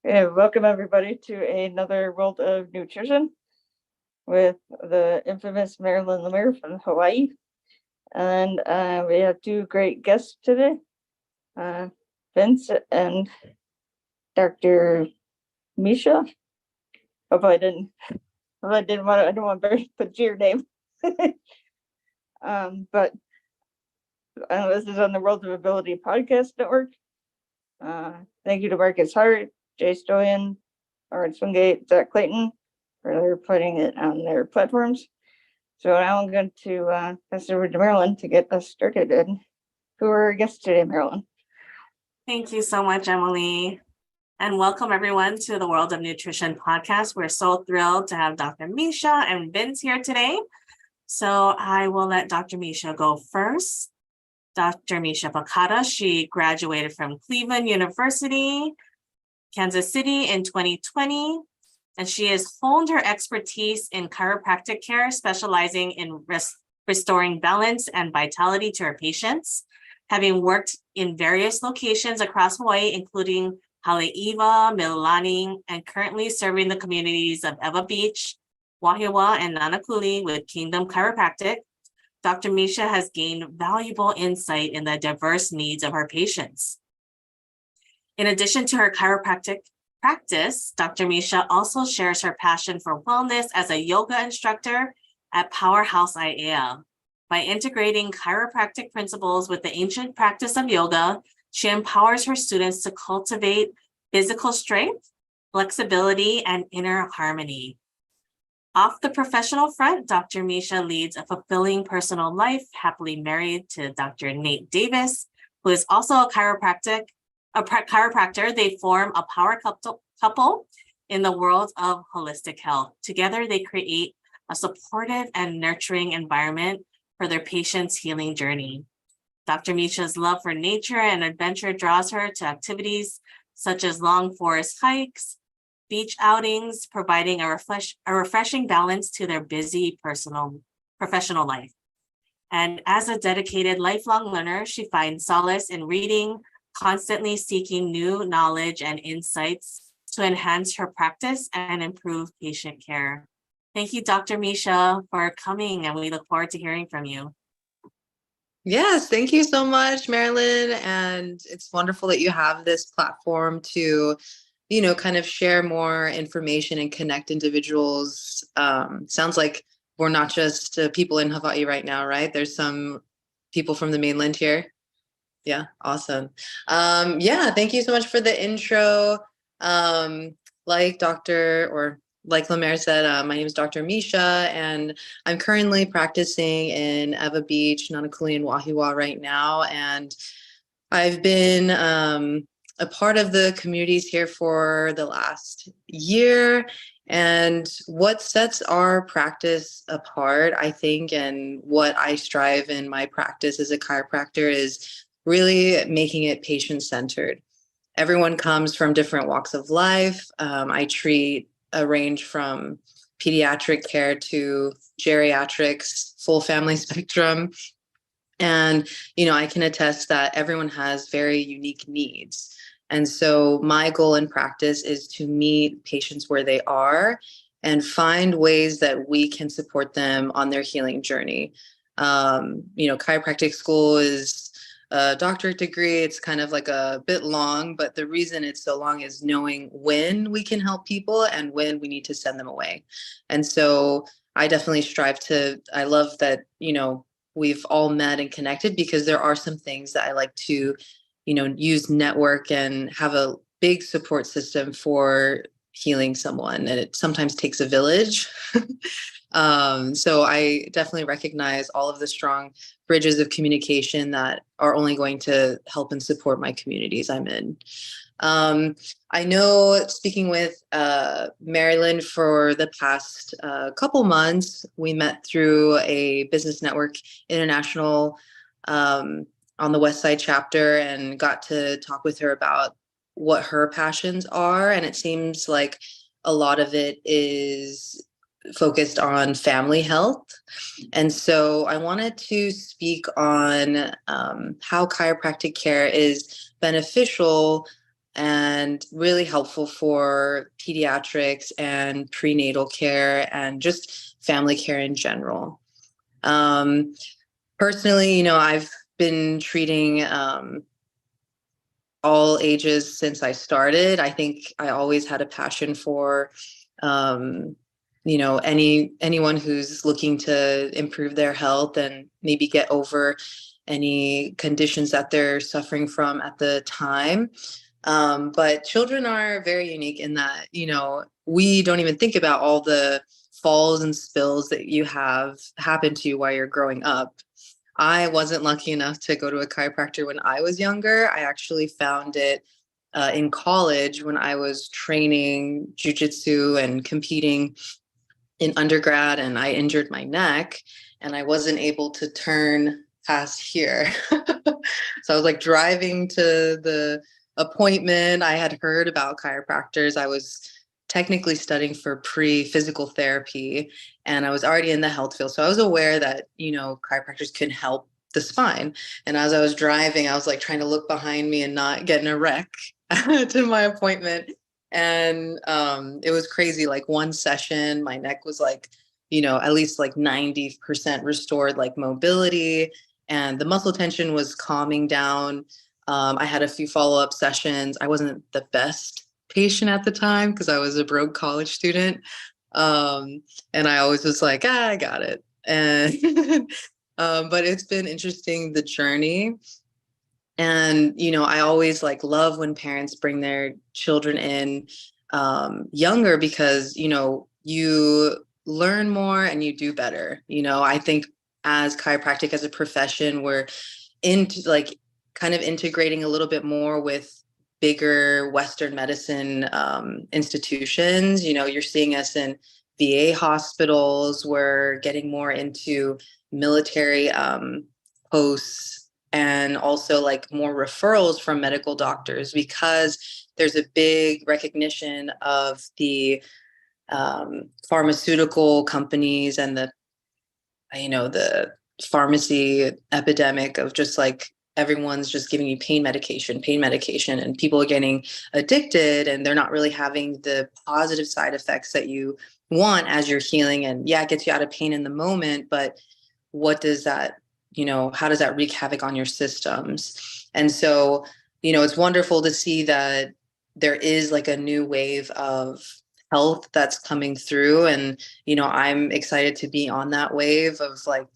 Yeah, welcome everybody to another World of Nutrition with the infamous Marilyn Lemire from Hawaii. And we have two great guests today, Vince and Dr. Misha. Hope I didn't, I don't want to put your name. But this is on the World of Ability Podcast Network. Thank you to Marcus Hart, Jay Stoyan, Lawrence Wingate, Zach Clayton for putting it on their platforms. So now I'm going to pass it over to Marilyn to get us started. And who are our guests today, Marilyn? Thank you so much, Emily. And welcome everyone to the World of Nutrition podcast. We're so thrilled to have Dr. Misha and Vince here today. So I will let Dr. Misha go first. Dr. Misha Bakata, she graduated from Cleveland University, Kansas City in 2020. And she has honed her expertise in chiropractic care, specializing in restoring balance and vitality to her patients. Having worked in various locations across Hawaii, including Haleiwa, Mililani, and currently serving the communities of Ewa Beach, Wahiawa, and Nanakuli with Kingdom Chiropractic, Dr. Misha has gained valuable insight in the diverse needs of her patients. In addition to her chiropractic practice, Dr. Misha also shares her passion for wellness as a yoga instructor at Powerhouse IAEA. By integrating chiropractic principles with the ancient practice of yoga, she empowers her students to cultivate physical strength, flexibility, and inner harmony. Off the professional front, Dr. Misha leads a fulfilling personal life, happily married to Dr. Nate Davis, who is also a chiropractor. They form a power couple in the world of holistic health. Together, they create a supportive and nurturing environment for their patients' healing journey. Dr. Misha's love for nature and adventure draws her to activities such as long forest hikes, beach outings, providing a refreshing balance to their busy professional life. And as a dedicated lifelong learner, she finds solace in reading, constantly seeking new knowledge and insights to enhance her practice and improve patient care. Thank you, Dr. Misha, for coming, and we look forward to hearing from you. Yes, thank you so much, Marilyn. And it's wonderful that you have this platform to, kind of share more information and connect individuals. Sounds like we're not just people in Hawaii right now, right? There's some people from the mainland here. Yeah, awesome. Thank you so much for the intro. Like Lemire said, my name is Dr. Misha, and I'm currently practicing in Ewa Beach, Nanakuli, and Wahiawa right now. And I've been a part of the communities here for the last year. And what sets our practice apart, I think, and what I strive in my practice as a chiropractor is really making it patient-centered. Everyone comes from different walks of life. I treat a range from pediatric care to geriatrics, full family spectrum. And, I can attest that everyone has very unique needs. And so my goal in practice is to meet patients where they are and find ways that we can support them on their healing journey. Chiropractic school is a doctorate degree. It's kind of like a bit long, but the reason it's so long is knowing when we can help people and when we need to send them away. And so I definitely I love that, we've all met and connected, because there are some things that I like to, use network and have a big support system for healing someone. And it sometimes takes a village. So I definitely recognize all of the strong bridges of communication that are only going to help and support my communities I'm in. I know, speaking with Marilyn for the past couple months, we met through a Business Network International on the West Side chapter and got to talk with her about what her passions are. And it seems like a lot of it is focused on family health. And so I wanted to speak on how chiropractic care is beneficial and really helpful for pediatrics and prenatal care and just family care in general. Personally, I've been treating all ages since I started. I think I always had a passion for, anyone who's looking to improve their health and maybe get over any conditions that they're suffering from at the time. But children are very unique in that, we don't even think about all the falls and spills that you have happen to you while you're growing up. I wasn't lucky enough to go to a chiropractor when I was younger. I actually found it in college when I was training jujitsu and competing in undergrad, and I injured my neck and I wasn't able to turn past here. So I was like driving to the appointment. I had heard about chiropractors. I was technically studying for pre-physical therapy, and I was already in the health field. So I was aware that, chiropractors can help the spine. And as I was driving, I was like trying to look behind me and not get in a wreck to my appointment. And it was crazy. Like one session, my neck was like, at least like 90% restored, like mobility, and the muscle tension was calming down. I had a few follow-up sessions. I wasn't the best patient at the time because I was a broke college student. And I always was like, I got it. And but it's been interesting, the journey. And, I always like love when parents bring their children in younger because, you learn more and you do better. I think as chiropractic as a profession, we're into like kind of integrating a little bit more with bigger Western medicine institutions. You're seeing us in VA hospitals. We're getting more into military posts, and also like more referrals from medical doctors because there's a big recognition of the pharmaceutical companies and the pharmacy epidemic of just like everyone's just giving you pain medication, and people are getting addicted and they're not really having the positive side effects that you want as you're healing. And yeah, it gets you out of pain in the moment, but what does that, how does that wreak havoc on your systems? And so, it's wonderful to see that there is like a new wave of health that's coming through. And, I'm excited to be on that wave of like,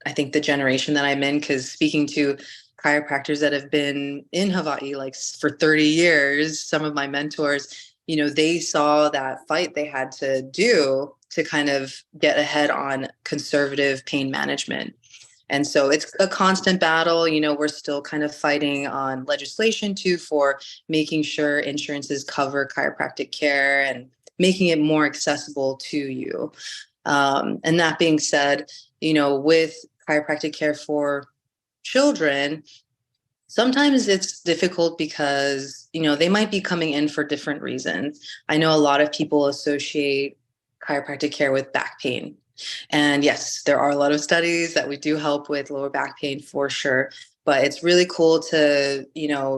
I think the generation that I'm in, because speaking to chiropractors that have been in Hawaii like for 30 years, some of my mentors, they saw that fight they had to do to kind of get ahead on conservative pain management. And so it's a constant battle. We're still kind of fighting on legislation too for making sure insurances cover chiropractic care and making it more accessible to you. And that being said, with chiropractic care for children, sometimes it's difficult because, they might be coming in for different reasons. I know a lot of people associate chiropractic care with back pain. And yes, there are a lot of studies that we do help with lower back pain for sure. But it's really cool to,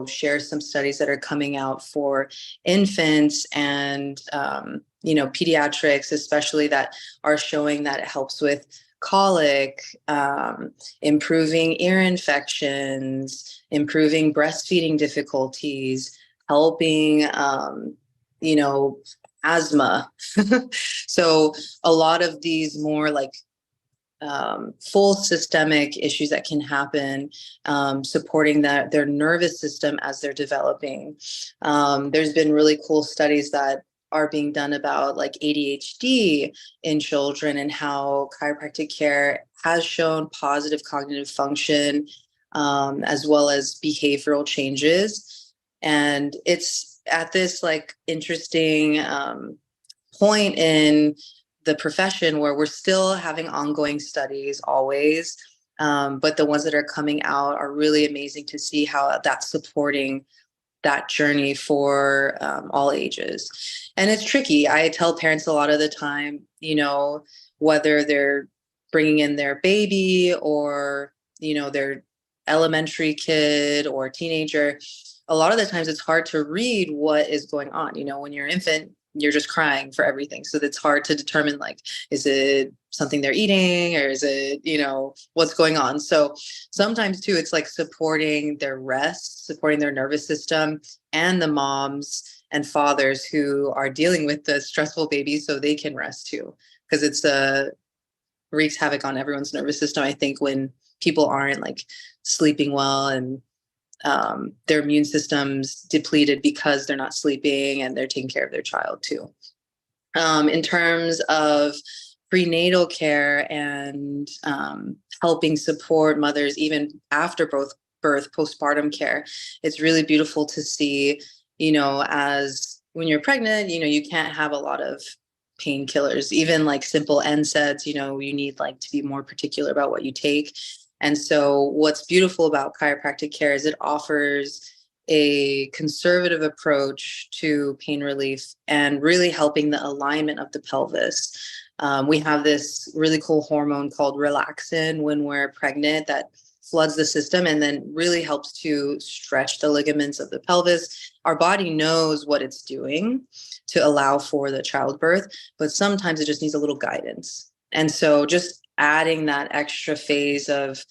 share some studies that are coming out for infants and, pediatrics, especially, that are showing that it helps with colic, improving ear infections, improving breastfeeding difficulties, helping, asthma. So a lot of these more like full systemic issues that can happen, supporting their nervous system as they're developing. There's been really cool studies that are being done about like ADHD in children and how chiropractic care has shown positive cognitive function, as well as behavioral changes. And it's at this like interesting point in the profession where we're still having ongoing studies always. But the ones that are coming out are really amazing to see how that's supporting that journey for all ages. And it's tricky. I tell parents a lot of the time, whether they're bringing in their baby or, their elementary kid or teenager, a lot of the times it's hard to read what is going on. You know, when you're an infant, you're just crying for everything. So it's hard to determine, like, is it something they're eating, or is it, you know, what's going on? So sometimes too, it's like supporting their rest, supporting their nervous system, and the moms and fathers who are dealing with the stressful baby so they can rest too. Because it's wreaks havoc on everyone's nervous system, I think, when people aren't like sleeping well, and their immune system's depleted because they're not sleeping and they're taking care of their child too. In terms of prenatal care and helping support mothers even after birth, postpartum care, it's really beautiful to see, you know, as when you're pregnant, you know, you can't have a lot of painkillers, even like simple NSAIDs, you know, you need like to be more particular about what you take. And so what's beautiful about chiropractic care is it offers a conservative approach to pain relief and really helping the alignment of the pelvis. We have this really cool hormone called relaxin when we're pregnant that floods the system and then really helps to stretch the ligaments of the pelvis. Our body knows what it's doing to allow for the childbirth, but sometimes it just needs a little guidance. And so just adding that extra phase of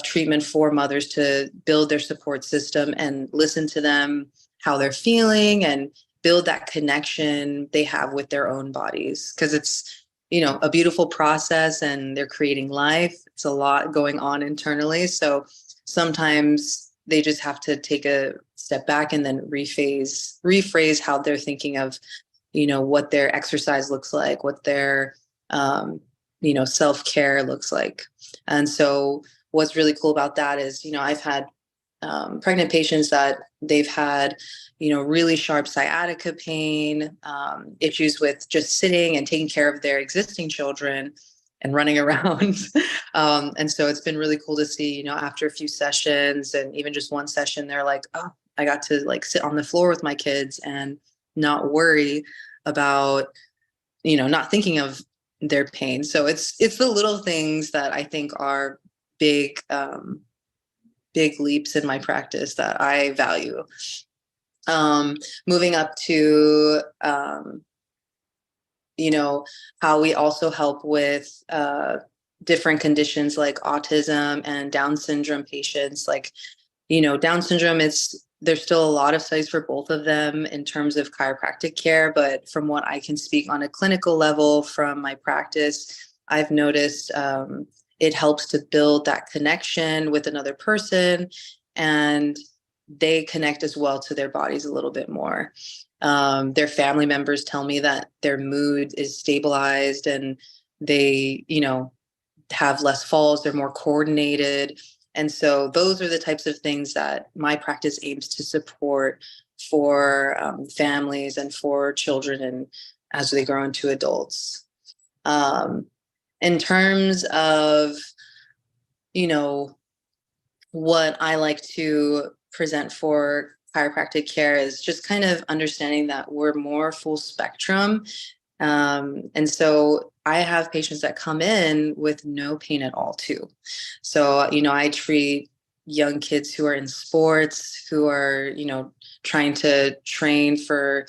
treatment for mothers to build their support system and listen to them, how they're feeling, and build that connection they have with their own bodies. Because it's, you know, a beautiful process and they're creating life. It's a lot going on internally. So sometimes they just have to take a step back and then rephrase how they're thinking of, you know, what their exercise looks like, what their, you know, self-care looks like. And so what's really cool about that is, you know, I've had pregnant patients that they've had, you know, really sharp sciatica pain, issues with just sitting and taking care of their existing children and running around. And so it's been really cool to see, you know, after a few sessions and even just one session, they're like, oh, I got to like sit on the floor with my kids and not worry about, you know, not thinking of their pain. So it's the little things that I think are big leaps in my practice that I value. Moving up to, you know, how we also help with different conditions like autism and Down syndrome patients. Like, you know, Down syndrome, there's still a lot of studies for both of them in terms of chiropractic care, but from what I can speak on a clinical level from my practice, I've noticed it helps to build that connection with another person, and they connect as well to their bodies a little bit more. Their family members tell me that their mood is stabilized and they, you know, have less falls, they're more coordinated. And so those are the types of things that my practice aims to support for families and for children and as they grow into adults. In terms of, you know, what I like to present for chiropractic care is just kind of understanding that we're more full spectrum. And so I have patients that come in with no pain at all too. So, you know, I treat young kids who are in sports, who are, you know, trying to train for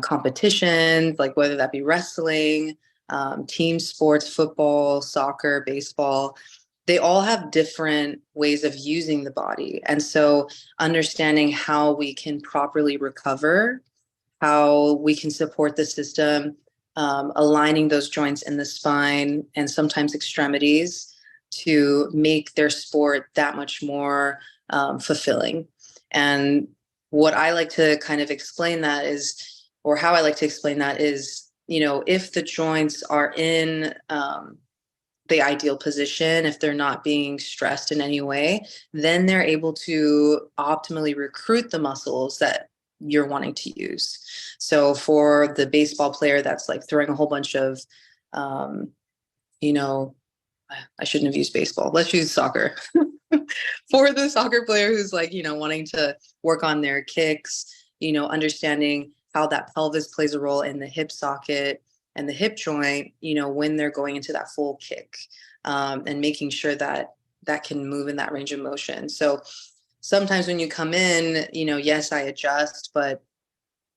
competitions, like whether that be wrestling, team sports, football, soccer, baseball. They all have different ways of using the body. And so understanding how we can properly recover, how we can support the system, aligning those joints in the spine and sometimes extremities to make their sport that much more fulfilling. And what I like to kind of explain that is, or how I like to explain that is, you know, if the joints are in the ideal position, if they're not being stressed in any way, then they're able to optimally recruit the muscles that you're wanting to use. So for the baseball player that's like throwing a whole bunch of, you know, I shouldn't have used baseball. Let's use soccer. For the soccer player who's like, you know, wanting to work on their kicks, you know, understanding how that pelvis plays a role in the hip socket and the hip joint, you know, when they're going into that full kick, and making sure that that can move in that range of motion. So sometimes when you come in, yes, I adjust, but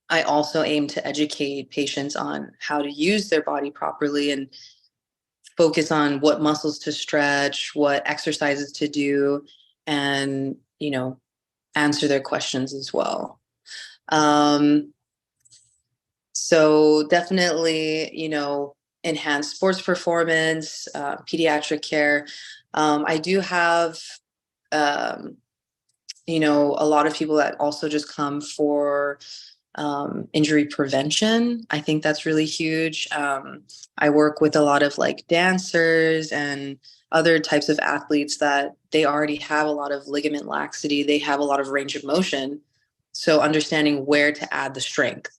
I also aim to educate patients on how to use their body properly and focus on what muscles to stretch, what exercises to do, and, answer their questions as well. So definitely, enhance sports performance, pediatric care. I do have, um, a lot of people that also just come for injury prevention. I think that's really huge. I work with a lot of like dancers and other types of athletes that they already have a lot of ligament laxity. They have a lot of range of motion. So understanding where to add the strength.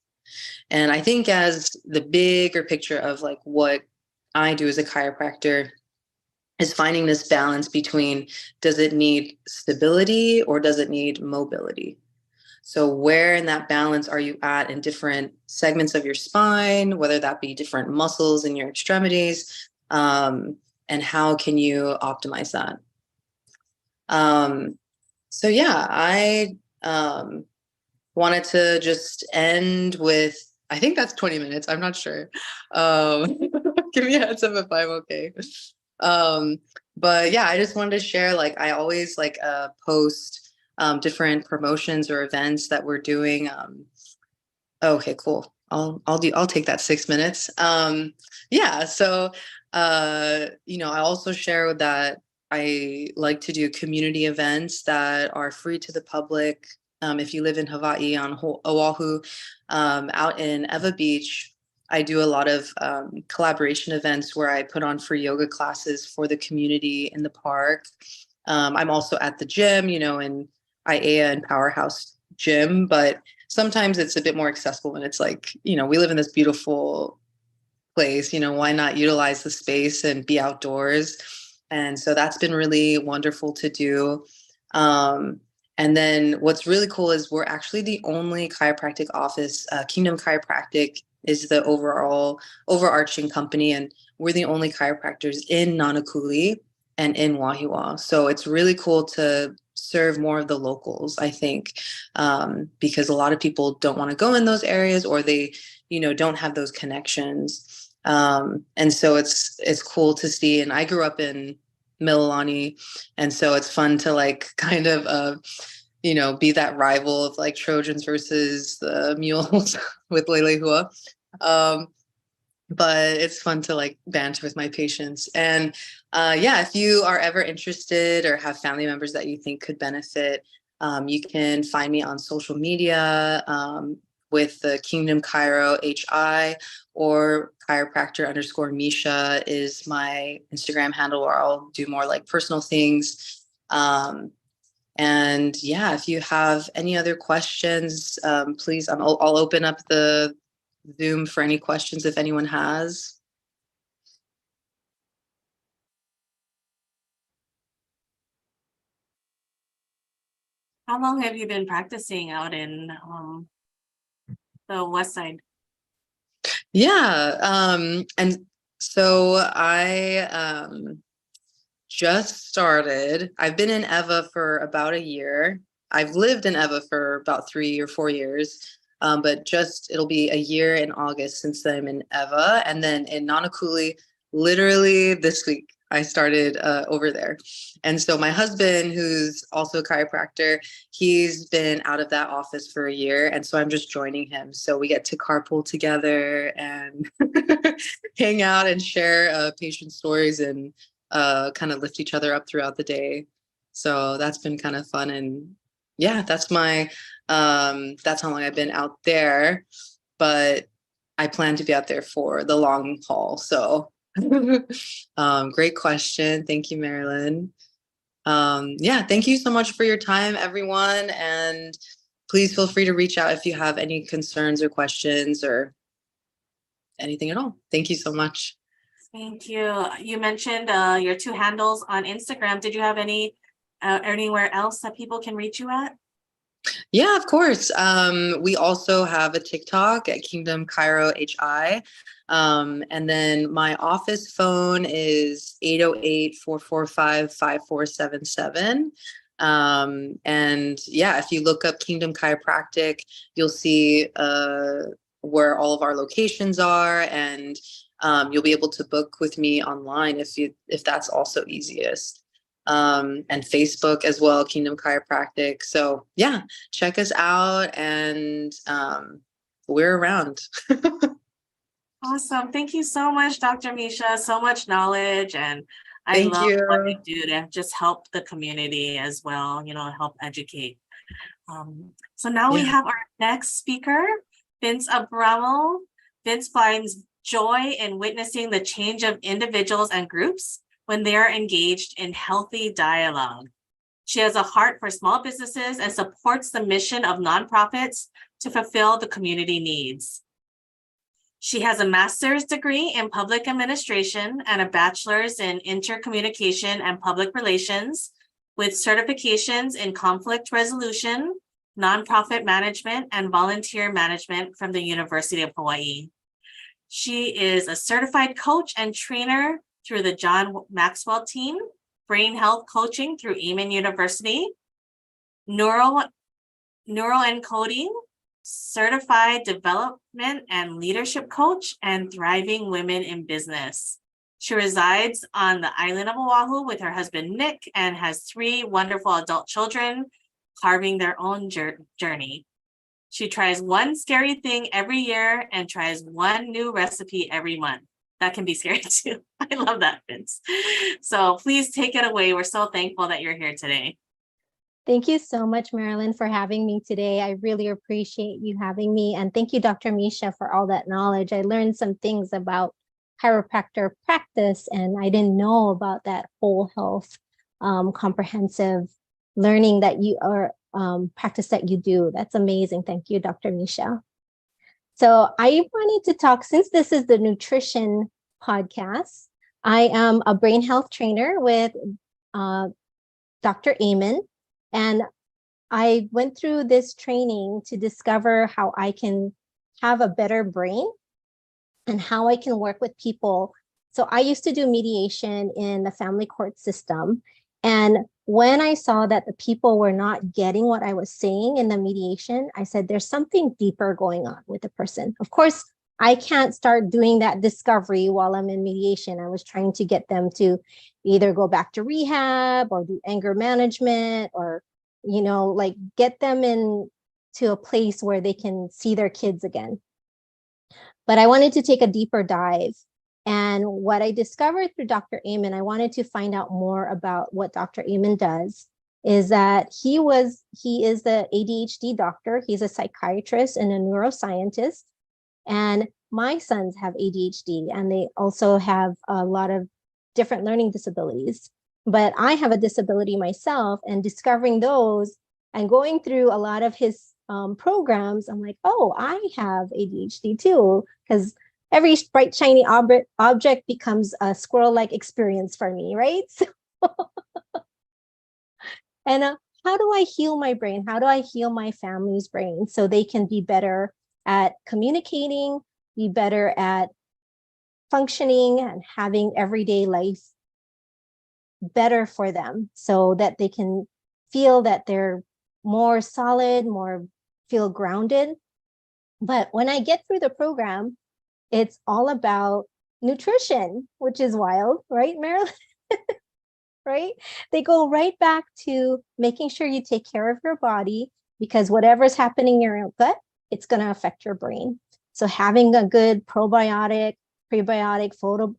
And I think as the bigger picture of like what I do as a chiropractor is finding this balance between, does it need stability or does it need mobility? So where in that balance are you at in different segments of your spine, whether that be different muscles in your extremities, and how can you optimize that? So yeah, I wanted to just end with, I think that's 20 minutes. I'm not sure. Give me a heads up if I'm okay. But yeah, I just wanted to share, like, I always like post different promotions or events that we're doing. Okay, cool. I'll take that 6 minutes. Yeah, so I also share that I like to do community events that are free to the public. If you live in Hawaii on Oahu, out in Ewa Beach, I do a lot of collaboration events where I put on free yoga classes for the community in the park. I'm also at the gym, in IAEA and Powerhouse Gym, but sometimes it's a bit more accessible when it's like, we live in this beautiful place, why not utilize the space and be outdoors? And so that's been really wonderful to do. And then what's really cool is we're actually the only chiropractic office. Kingdom Chiropractic is the overarching company, and we're the only chiropractors in Nanakuli and in Wahiawa. So it's really cool to serve more of the locals, I think, because a lot of people don't want to go in those areas, or they, don't have those connections. And so it's cool to see. And I grew up in Mililani, and so it's fun to like kind of be that rival of like Trojans versus the Mules with Lelehua. But it's fun to like banter with my patients. And yeah, if you are ever interested or have family members that you think could benefit, you can find me on social media with the Kingdom Chiro HI, or chiropractor_Misha is my Instagram handle, where I'll do more like personal things. And yeah, if you have any other questions, please, I'll open up the Zoom for any questions if anyone has. How long have you been practicing out in the West Side? Yeah, and so I just started. I've been in Ewa for about a year. I've lived in Ewa for about 3 or 4 years, but it'll be a year in August since I'm in Ewa. And then in Nanakuli, literally this week, I started over there. And so my husband, who's also a chiropractor, he's been out of that office for a year. And so I'm just joining him. So we get to carpool together and hang out and share patient stories and kind of lift each other up throughout the day. So that's been kind of fun. And yeah, that's how long I've been out there, but I plan to be out there for the long haul. So great question. Thank you, Marilyn. Yeah, thank you so much for your time, everyone. And please feel free to reach out if you have any concerns or questions or anything at all. Thank you so much. Thank you. You mentioned your 2 handles on Instagram. Did you have anywhere else that people can reach you at? Yeah, of course. We also have a TikTok at Kingdom Chiro HI. And then my office phone is 808-445-5477. And yeah, if you look up Kingdom Chiropractic, you'll see where all of our locations are, and you'll be able to book with me online if that's also easiest. And Facebook as well, Kingdom Chiropractic. So yeah, check us out, and we're around. Awesome. Thank you so much, Dr. Misha. So much knowledge, and I Thank love what you. you do to just help the community as well, help educate. So now we Yeah. have our next speaker, Vince Abramo. Vince finds joy in witnessing the change of individuals and groups when they are engaged in healthy dialogue. She has a heart for small businesses and supports the mission of nonprofits to fulfill the community needs. She has a master's degree in public administration and a bachelor's in intercommunication and public relations, with certifications in conflict resolution, nonprofit management, and volunteer management from the University of Hawaii. She is a certified coach and trainer through the John Maxwell team, brain health coaching through Amen University, neuroencoding, certified development and leadership coach, and thriving women in business. She resides on the island of Oahu with her husband, Nick, and has 3 wonderful adult children carving their own journey. She tries one scary thing every year and tries one new recipe every month. That can be scary too. I love that, Vince. So please take it away. We're so thankful that you're here today. Thank you so much, Marilyn, for having me today. I really appreciate you having me. And thank you, Dr. Misha, for all that knowledge. I learned some things about chiropractor practice, and I didn't know about that whole health comprehensive learning that you are practice that you do. That's amazing. Thank you, Dr. Misha. So I wanted to talk, since this is the nutrition podcast, I am a brain health trainer with Dr. Amen. And I went through this training to discover how I can have a better brain and how I can work with people. So I used to do mediation in the family court system. And when I saw that the people were not getting what I was saying in the mediation, I said, there's something deeper going on with the person. Of course, I can't start doing that discovery while I'm in mediation. I was trying to get them to either go back to rehab or do anger management, or, like get them into a place where they can see their kids again. But I wanted to take a deeper dive. And what I discovered through Dr. Amen, I wanted to find out more about what Dr. Amen does, is that he is the ADHD doctor. He's a psychiatrist and a neuroscientist. And my sons have ADHD, and they also have a lot of different learning disabilities. But I have a disability myself, and discovering those and going through a lot of his programs, I'm like, oh, I have ADHD too, because every bright, shiny object becomes a squirrel-like experience for me, right? And how do I heal my brain? How do I heal my family's brain so they can be better at communicating, be better at functioning and having everyday life better for them, so that they can feel that they're more solid, more feel grounded. But when I get through the program, it's all about nutrition, which is wild, right, Marilyn? Right? They go right back to making sure you take care of your body, because whatever's happening in your gut, it's going to affect your brain. So having a good probiotic, prebiotic,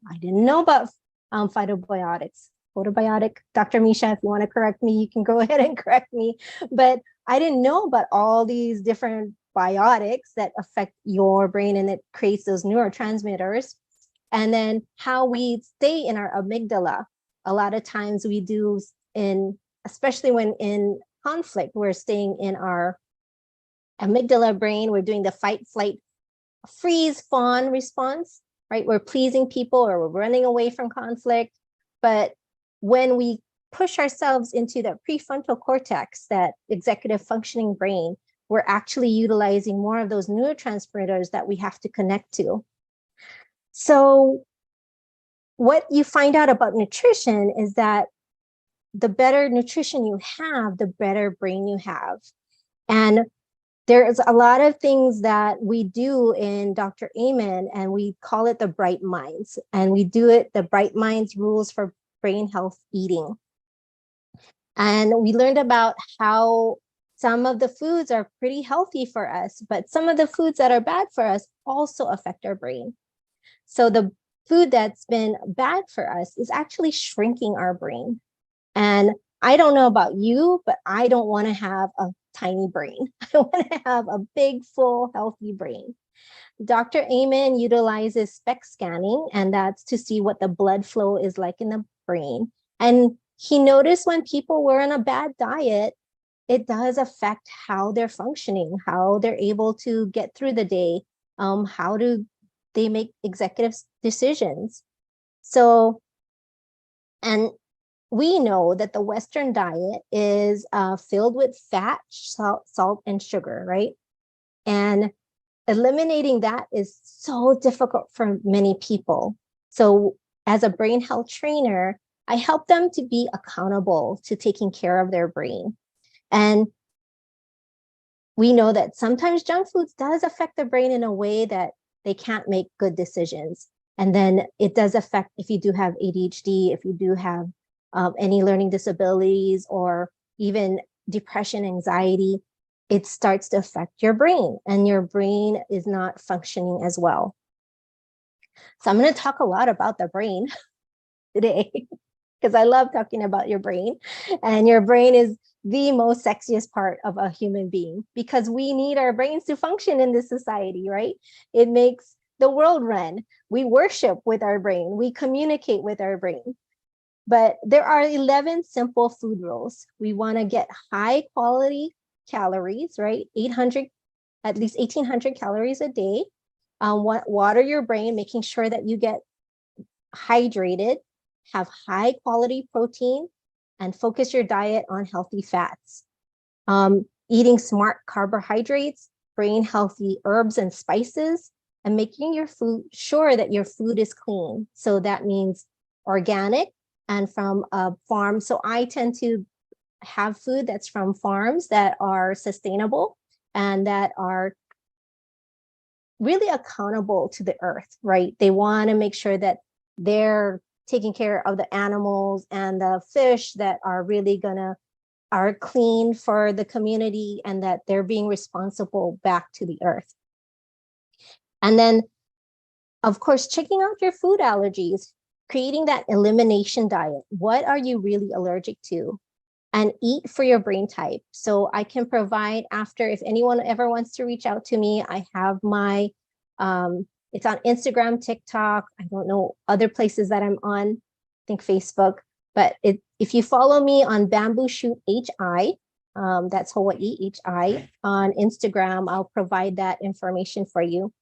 I didn't know about phytobiotics. Photobiotic, Dr. Misha, if you want to correct me, you can go ahead and correct me. But I didn't know about all these different biotics that affect your brain, and it creates those neurotransmitters. And then how we stay in our amygdala. A lot of times we do, especially when in conflict, we're staying in our amygdala brain. We're doing the fight, flight, freeze, fawn response, right? We're pleasing people, or we're running away from conflict. But when we push ourselves into the prefrontal cortex, that executive functioning brain, we're actually utilizing more of those neurotransmitters that we have to connect to. So what you find out about nutrition is that the better nutrition you have, the better brain you have. And there's a lot of things that we do in Dr. Amen, and we call it the Bright Minds. And we do it, the Bright Minds rules for brain health eating. And we learned about how some of the foods are pretty healthy for us, but some of the foods that are bad for us also affect our brain. So the food that's been bad for us is actually shrinking our brain. And I don't know about you, but I don't want to have a tiny brain. I want to have a big, full, healthy brain. Dr. Amen utilizes SPECT scanning, and that's to see what the blood flow is like in the brain. And he noticed when people were on a bad diet, it does affect how they're functioning, how they're able to get through the day, how do they make executive decisions. So, and we know that the Western diet is filled with fat, salt, and sugar, right? And eliminating that is so difficult for many people. So as a brain health trainer, I help them to be accountable to taking care of their brain. And we know that sometimes junk foods does affect the brain in a way that they can't make good decisions. And then it does affect if you do have ADHD, if you do have any learning disabilities, or even depression, anxiety, it starts to affect your brain, and your brain is not functioning as well. So I'm going to talk a lot about the brain today because I love talking about your brain, and your brain is the most sexiest part of a human being because we need our brains to function in this society, right? It makes the world run. We worship with our brain. We communicate with our brain. But there are 11 simple food rules. We want to get high quality calories, right? At least 1,800 calories a day. Water your brain, making sure that you get hydrated, have high quality protein, and focus your diet on healthy fats. Eating smart carbohydrates, brain healthy herbs and spices, and making your food sure that your food is clean. So that means organic and from a farm. So I tend to have food that's from farms that are sustainable and that are really accountable to the earth, right? They want to make sure that they're taking care of the animals and the fish that are really are clean for the community, and that they're being responsible back to the earth. And then, of course, checking out your food allergies, creating that elimination diet. What are you really allergic to? And eat for your brain type. So I can provide after, if anyone ever wants to reach out to me, I have my, it's on Instagram, TikTok, I don't know, other places that I'm on, I think Facebook, but if you follow me on Bamboo Shoot HI, that's Hawaii HI, on Instagram, I'll provide that information for you.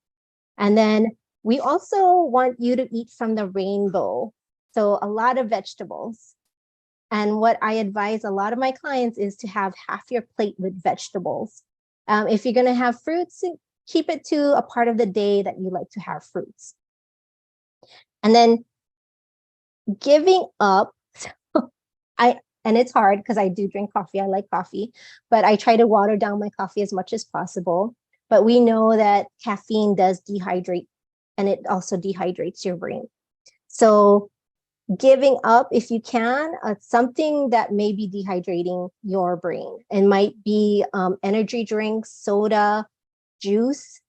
And then we also want you to eat from the rainbow. So a lot of vegetables. And what I advise a lot of my clients is to have half your plate with vegetables. If you're going to have fruits, keep it to a part of the day that you like to have fruits. And then giving up, and it's hard because I do drink coffee, I like coffee, but I try to water down my coffee as much as possible. But we know that caffeine does dehydrate, and it also dehydrates your brain. So giving up, if you can, something that may be dehydrating your brain. It might be energy drinks, soda, juice.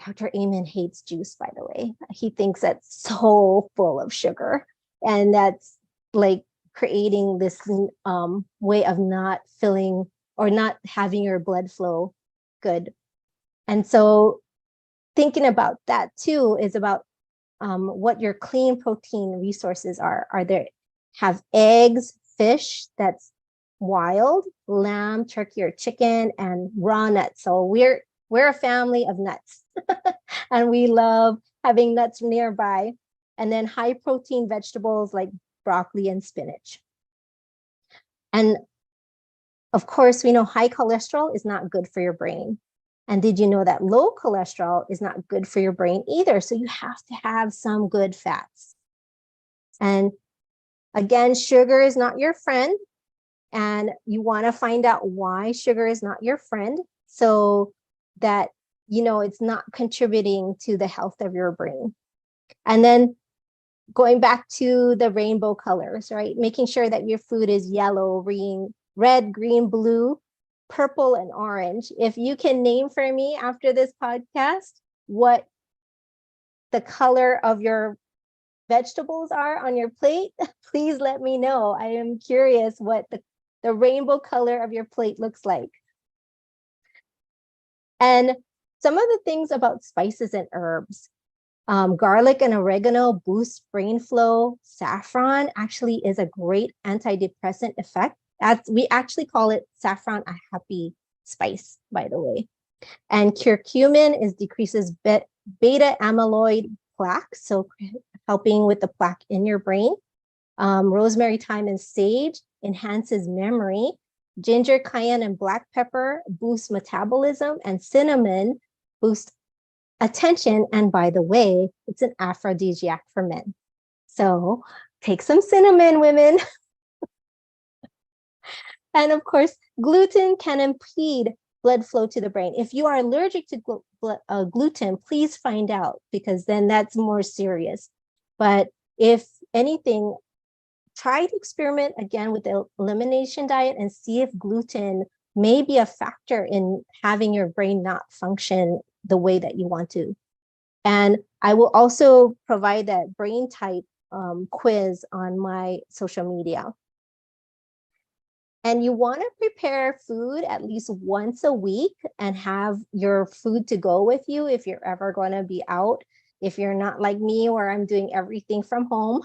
Dr. Amen hates juice, by the way. He thinks that's so full of sugar, and that's like creating this way of not filling or not having your blood flow good. And so thinking about that too is about what your clean protein resources are. Have eggs, fish that's wild, lamb, turkey, or chicken, and raw nuts. So we're a family of nuts and we love having nuts nearby. And then high protein vegetables like broccoli and spinach. And of course, we know high cholesterol is not good for your brain. And did you know that low cholesterol is not good for your brain either? So you have to have some good fats. And again, sugar is not your friend. And you want to find out why sugar is not your friend, so that it's not contributing to the health of your brain. And then going back to the rainbow colors, right? Making sure that your food is yellow, green, red, green, blue, purple, and orange. If you can name for me after this podcast what the color of your vegetables are on your plate, please let me know. I am curious what the rainbow color of your plate looks like. And some of the things about spices and herbs. Garlic and oregano boost brain flow. Saffron actually is a great antidepressant effect. We actually call it saffron a happy spice, by the way. And curcumin decreases beta amyloid plaque, so helping with the plaque in your brain. Rosemary, thyme, and sage enhances memory. Ginger, cayenne, and black pepper boost metabolism, and cinnamon boosts attention. And by the way, it's an aphrodisiac for men. So take some cinnamon, women. And of course, gluten can impede blood flow to the brain. If you are allergic to gluten, please find out, because then that's more serious. But if anything, try to experiment again with the elimination diet and see if gluten may be a factor in having your brain not function the way that you want to. And I will also provide that brain type quiz on my social media. And you want to prepare food at least once a week and have your food to go with you if you're ever going to be out. If you're not like me, where I'm doing everything from home,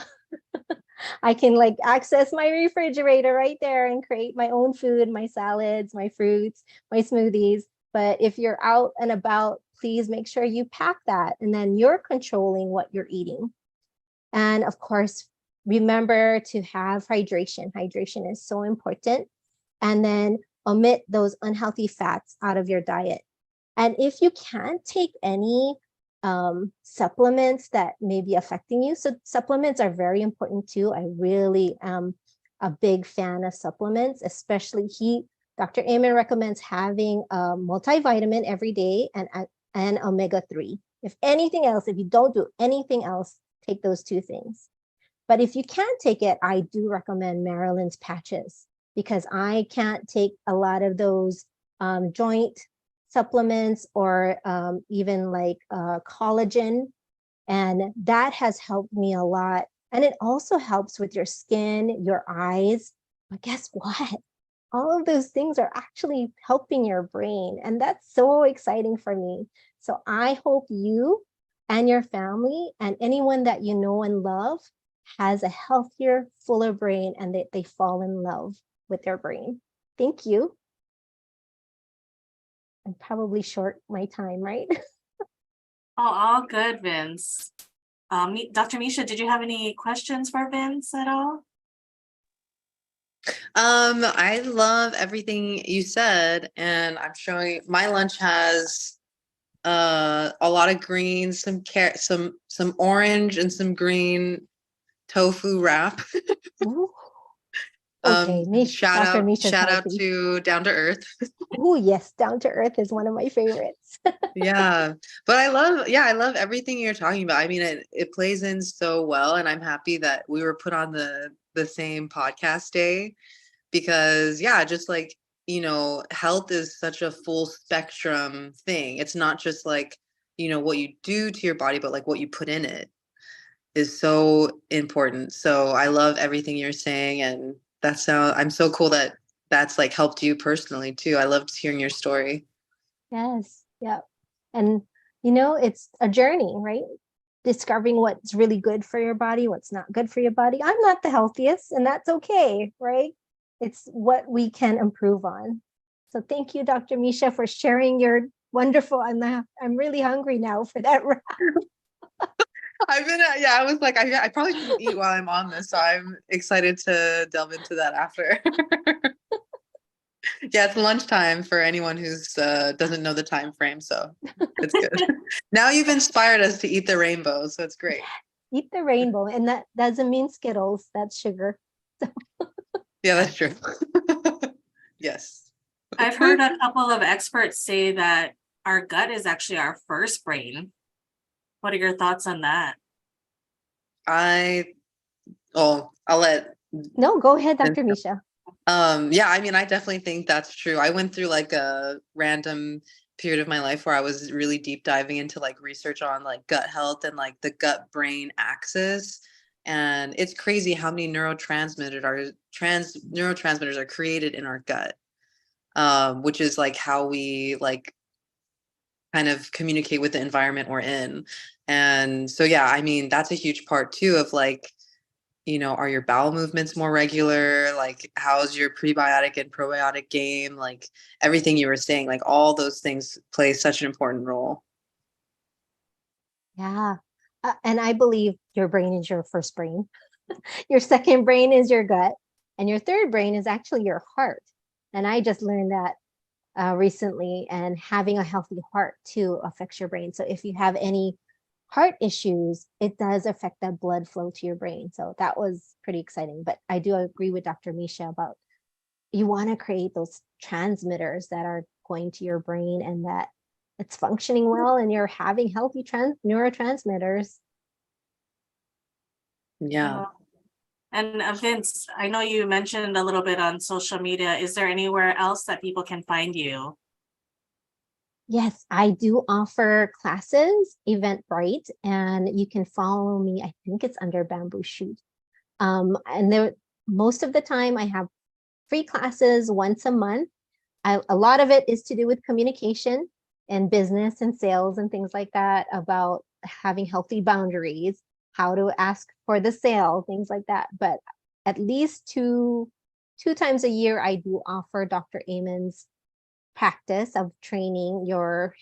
I can access my refrigerator right there and create my own food, my salads, my fruits, my smoothies. But if you're out and about, please make sure you pack that, and then you're controlling what you're eating. And of course, remember to have hydration. Hydration is so important. And then omit those unhealthy fats out of your diet. And if you can't take any supplements that may be affecting you, so supplements are very important too. I really am a big fan of supplements, especially Dr. Amen recommends having a multivitamin every day and omega-3. If anything else, if you don't do anything else, take those two things. But if you can't take it, I do recommend Marilyn's patches, because I can't take a lot of those joint supplements or even collagen. And that has helped me a lot. And it also helps with your skin, your eyes. But guess what? All of those things are actually helping your brain. And that's so exciting for me. So I hope you and your family and anyone that you know and love has a healthier, fuller brain, and that they fall in love with their brain. Thank you. I'm probably short my time, right? Oh, all good, Vince. Dr. Misha, did you have any questions for Vince at all? I love everything you said, and I'm showing my lunch has a lot of greens, some carrot, some orange, and some green tofu wrap. Okay, shout out to Down to Earth. Oh yes, Down to Earth is one of my favorites. Yeah, but I love everything you're talking about. I mean, it plays in so well, and I'm happy that we were put on the same podcast day, because just health is such a full spectrum thing. It's not just what you do to your body, but what you put in it is so important. So I love everything you're saying, and I'm so cool that that's helped you personally too. I loved hearing your story. Yes, yeah. And it's a journey, right? Discovering what's really good for your body, what's not good for your body. I'm not the healthiest, and that's okay, right? It's what we can improve on. So thank you, Dr. Misha, for sharing your wonderful, I'm really hungry now for that wrap. I was I probably shouldn't eat while I'm on this, so I'm excited to delve into that after. Yeah, it's lunchtime for anyone who's doesn't know the time frame, so it's good. Now you've inspired us to eat the rainbow, so it's great. Eat the rainbow, and that doesn't mean Skittles, that's sugar. Yeah, that's true. Yes. I've heard a couple of experts say that our gut is actually our first brain. What are your thoughts on that? I'll let No, go ahead, Dr. Misha. yeah, I mean, I definitely think that's true. I went through like a random period of my life where I was really deep diving into like research on like gut health and like the gut brain axis. And it's crazy how many neurotransmitters are created in our gut, which is like how we like kind of communicate with the environment we're in. And so, yeah, I mean, that's a huge part too of like, are your bowel movements more regular? Like, how's your prebiotic and probiotic game? Like, everything you were saying, like, all those things play such an important role. Yeah. And I believe your brain is your first brain. Your second brain is your gut. And your third brain is actually your heart. And I just learned that recently. And having a healthy heart too affects your brain. So if you have any heart issues, it does affect that blood flow to your brain. So that was pretty exciting. But I do agree with Dr. Misha about you want to create those transmitters that are going to your brain and that it's functioning well and you're having healthy neurotransmitters. Yeah. And Vince, I know you mentioned a little bit on social media. Is there anywhere else that people can find you? Yes, I do offer classes, Eventbrite, and you can follow me. I think it's under Bamboo Shoot. And there, most of the time I have free classes once a month. A lot of it is to do with communication and business and sales and things like that, about having healthy boundaries, how to ask for the sale, things like that. But at least two times a year, I do offer Dr. Amen's practice of training your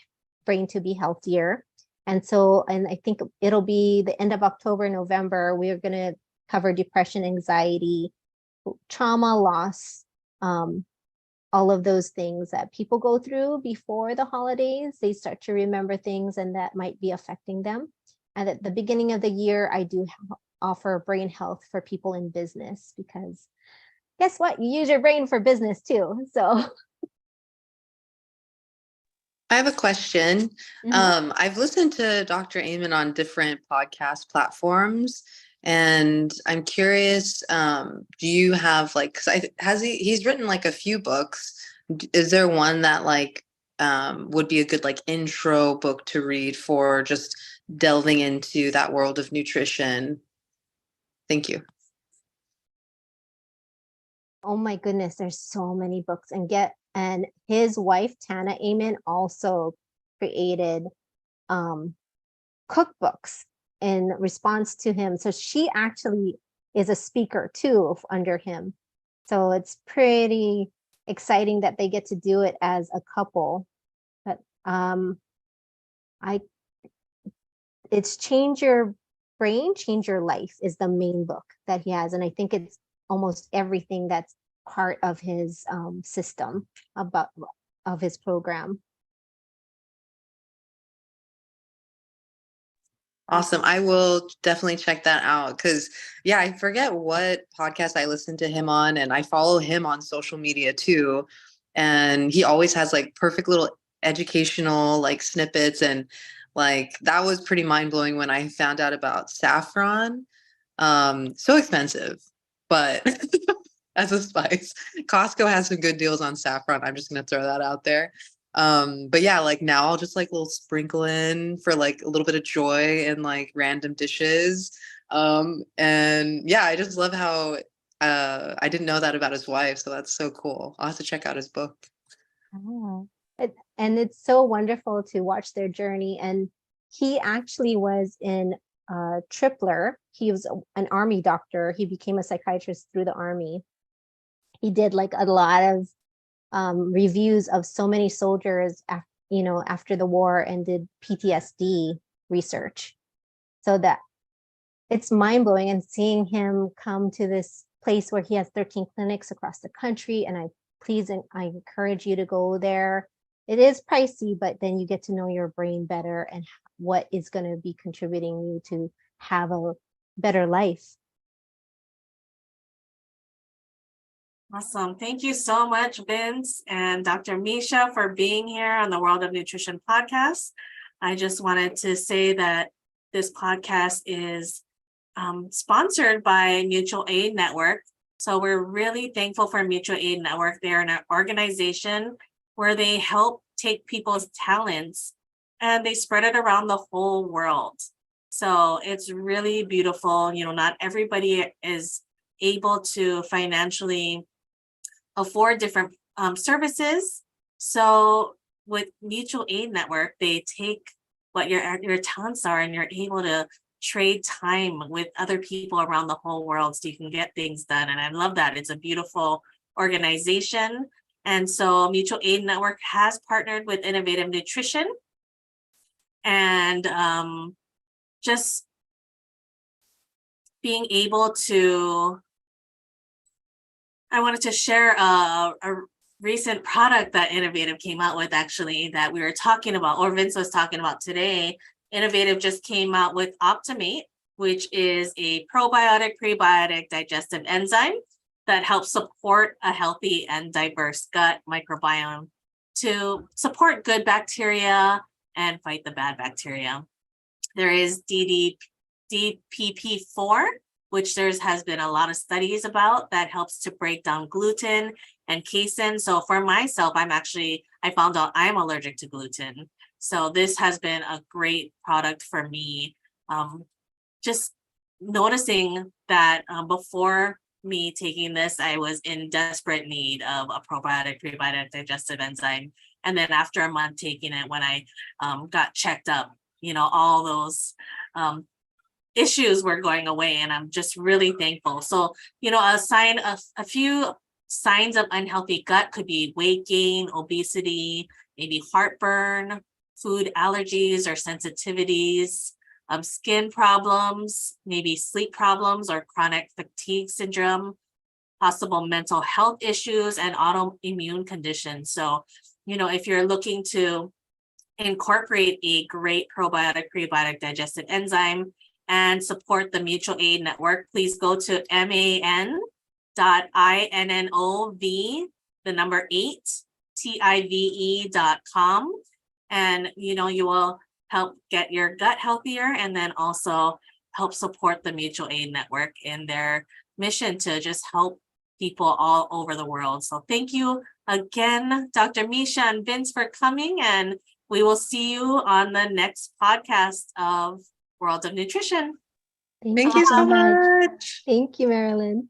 brain to be healthier. And so, and I think it'll be the end of October, November, we're going to cover depression, anxiety, trauma, loss, all of those things that people go through before the holidays. They start to remember things and that might be affecting them. And at the beginning of the year, I do offer brain health for people in business, because guess what? You use your brain for business too. So I have a question. Mhm. I've listened to Dr. Amen on different podcast platforms, and I'm curious, do you have like, he's written like a few books. Is there one that like would be a good like intro book to read for just delving into that world of nutrition? Thank you. Oh my goodness, there's so many books. And his wife, Tana Amen, also created cookbooks in response to him. So she actually is a speaker too under him. So it's pretty exciting that they get to do it as a couple. But I it's Change Your Brain, Change Your Life is the main book that he has. And I think it's almost everything that's part of his system of his program. Awesome. I will definitely check that out because, yeah, I forget what podcast I listened to him on, and I follow him on social media too. And he always has like perfect little educational like snippets. And like that was pretty mind blowing when I found out about saffron. So expensive, but as a spice, Costco has some good deals on saffron. I'm just going to throw that out there. But yeah, like now I'll just like little sprinkle in for like a little bit of joy and like random dishes. And yeah, I just love how I didn't know that about his wife, so that's so cool. I'll have to check out his book. Oh, and it's so wonderful to watch their journey. And he actually was in Tripler. He was an army doctor. He became a psychiatrist through the army. He did like a lot of reviews of so many soldiers, after the war, and did PTSD research. So that it's mind blowing, and seeing him come to this place where he has 13 clinics across the country. And I encourage you to go there. It is pricey, but then you get to know your brain better and what is going to be contributing you to have a better life. Awesome. Thank you so much, Vince and Dr. Misha, for being here on the World of Nutrition podcast. I just wanted to say that this podcast is sponsored by Mutual Aid Network. So we're really thankful for Mutual Aid Network. They're an organization where they help take people's talents and they spread it around the whole world. So it's really beautiful. Not everybody is able to financially afford different services. So with Mutual Aid Network, they take what your talents are and you're able to trade time with other people around the whole world so you can get things done. And I love that. It's a beautiful organization. And so Mutual Aid Network has partnered with Innovative Nutrition. And just being able to, I wanted to share a recent product that Innovative came out with, actually, that we were talking about, or Vince was talking about today. Innovative just came out with Optimate, which is a probiotic, prebiotic, digestive enzyme that helps support a healthy and diverse gut microbiome to support good bacteria and fight the bad bacteria. There is DPP4, which has been a lot of studies about, that helps to break down gluten and casein. So for myself, I found out I'm allergic to gluten. So this has been a great product for me. Just noticing that before me taking this, I was in desperate need of a probiotic, prebiotic, digestive enzyme. And then after a month taking it, when I got checked up, all those issues were going away, and I'm just really thankful. So, a few signs of unhealthy gut could be weight gain, obesity, maybe heartburn, food allergies or sensitivities, skin problems, maybe sleep problems or chronic fatigue syndrome, possible mental health issues, and autoimmune conditions. So, if you're looking to incorporate a great probiotic, prebiotic, digestive enzyme and support the Mutual Aid Network, please go to man.innov8tive.com. And, you will help get your gut healthier and then also help support the Mutual Aid Network in their mission to just help people all over the world. So thank you again, Dr. Misha and Vince, for coming, and we will see you on the next podcast of World of Nutrition. Thank you so much. Thank you, Marilyn.